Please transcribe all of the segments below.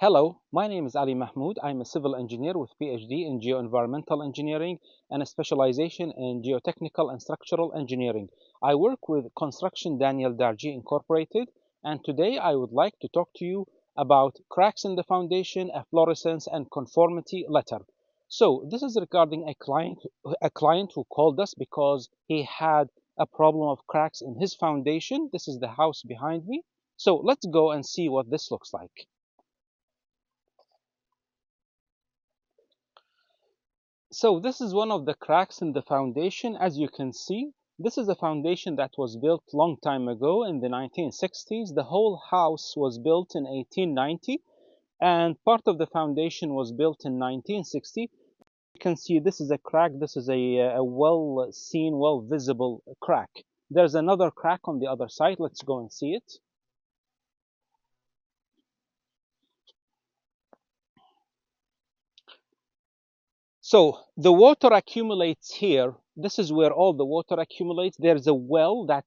Hello, my name is Ali Mahmood. I'm a civil engineer with Ph.D. in geoenvironmental engineering and a specialization in geotechnical and structural engineering. I work with Construction Daniel Dargis Incorporated, and today I would like to talk to you about cracks in the foundation, efflorescence, and conformity letter. So this is regarding a client who called us because he had a problem of cracks in his foundation. This is the house behind me. So let's go and see what this looks like. So this is one of the cracks in the foundation. As you can see, this is a foundation that was built long time ago in the 1960s. The whole house was built in 1890 and part of the foundation was built in 1960. You can see this is a crack. This is a well seen, well visible crack. There's another crack on the other side. Let's go and see it. So the water accumulates here. This is where all the water accumulates. There's a well that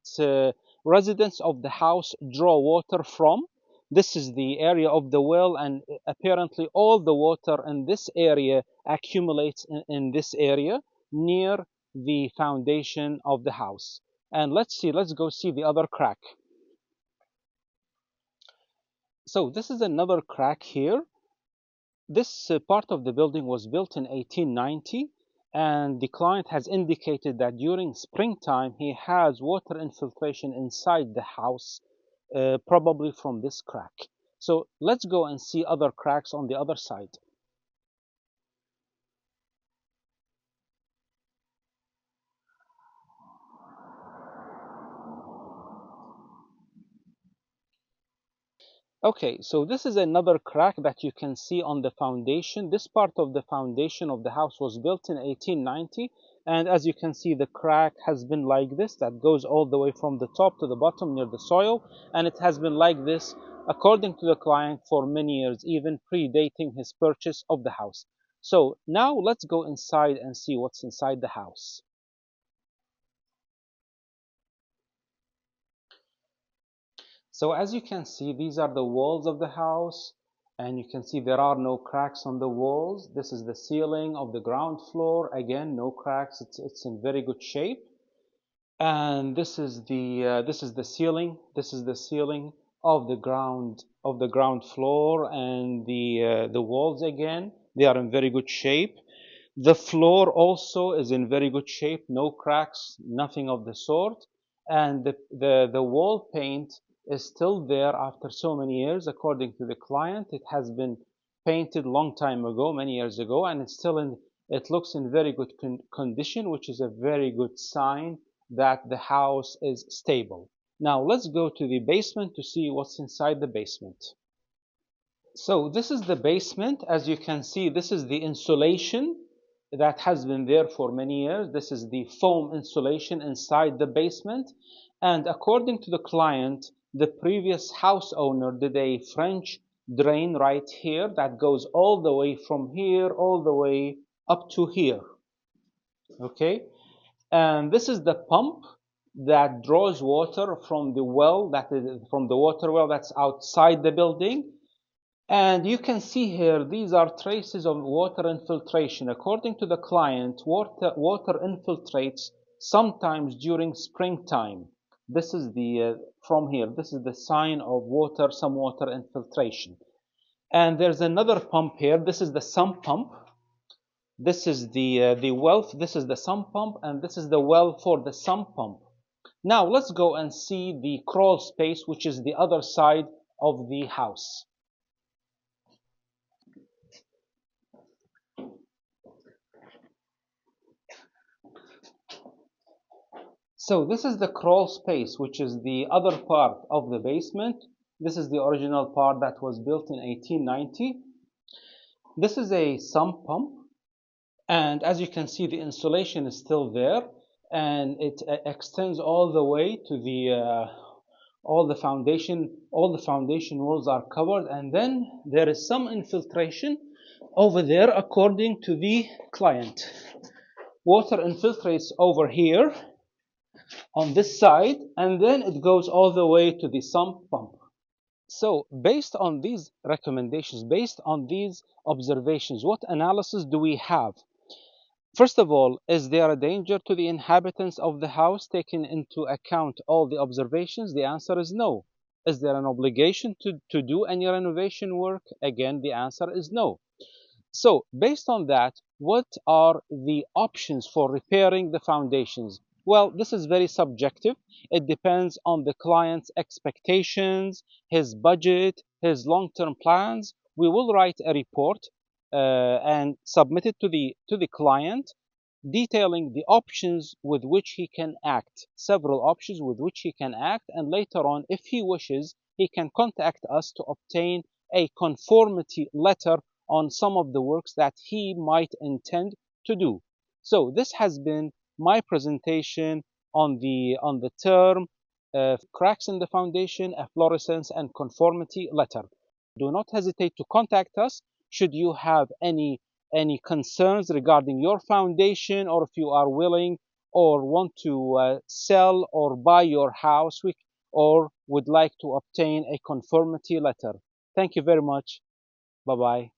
residents of the house draw water from. This is the area of the well, and apparently all the water in this area accumulates in this area near the foundation of the house. And let's go see the other crack. So this is another crack here. This part of the building was built in 1890, and the client has indicated that during springtime he has water infiltration inside the house, probably from this crack. So let's go and see other cracks on the other side. Okay, so this is another crack that you can see on the foundation. This part of the foundation of the house was built in 1890, and as you can see, the crack has been like this, that goes all the way from the top to the bottom near the soil, and it has been like this according to the client for many years, even predating his purchase of the house. So now let's go inside and see what's inside the house. So as you can see, these are the walls of the house, and you can see there are no cracks on the walls. This is the ceiling of the ground floor. Again, no cracks. It's in very good shape. And this is the ceiling. This is the ceiling of the ground floor, and the walls again. They are in very good shape. The floor also is in very good shape, no cracks, nothing of the sort. And the wall paint is still there after so many years, according to the client. It has been painted long time ago, many years ago, and it looks in very good condition, which is a very good sign that the house is stable. Now let's go to the basement to see what's inside the basement. So this is the basement. As you can see, this is the insulation that has been there for many years. This is the foam insulation inside the basement. And according to the client, the previous house owner did a French drain right here that goes all the way from here, all the way up to here. Okay. And this is the pump that draws water from the well, that is from the water well that's outside the building. And you can see here, these are traces of water infiltration. According to the client, water infiltrates sometimes during springtime. This is from here, this is the sign of some water infiltration. And there's another pump here. This is the sump pump. This is the well, this is the sump pump, and this is the well for the sump pump. Now let's go and see the crawl space, which is the other side of the house. So this is the crawl space, which is the other part of the basement. This is the original part that was built in 1890. This is a sump pump, and as you can see, the insulation is still there, and it extends all the way to all the foundation walls are covered, and then there is some infiltration over there according to the client. Water infiltrates over here on this side, and then it goes all the way to the sump pump. So based on these recommendations, based on these observations, what analysis do we have? First of all, is there a danger to the inhabitants of the house taking into account all the observations? The answer is no. Is there an obligation to do any renovation work? Again, the answer is no. So, based on that, what are the options for repairing the foundations? Well, this is very subjective. It depends on the client's expectations, his budget, his long-term plans. We will write a report and submit it to the client, detailing the options with which he can act, several options with which he can act, and later on, if he wishes, he can contact us to obtain a conformity letter on some of the works that he might intend to do. So this has been my presentation on the term cracks in the foundation, efflorescence, and conformity letter. Do not hesitate to contact us should you have any concerns regarding your foundation, or if you are willing or want to sell or buy your house, or would like to obtain a conformity letter. Thank you very much. Bye bye.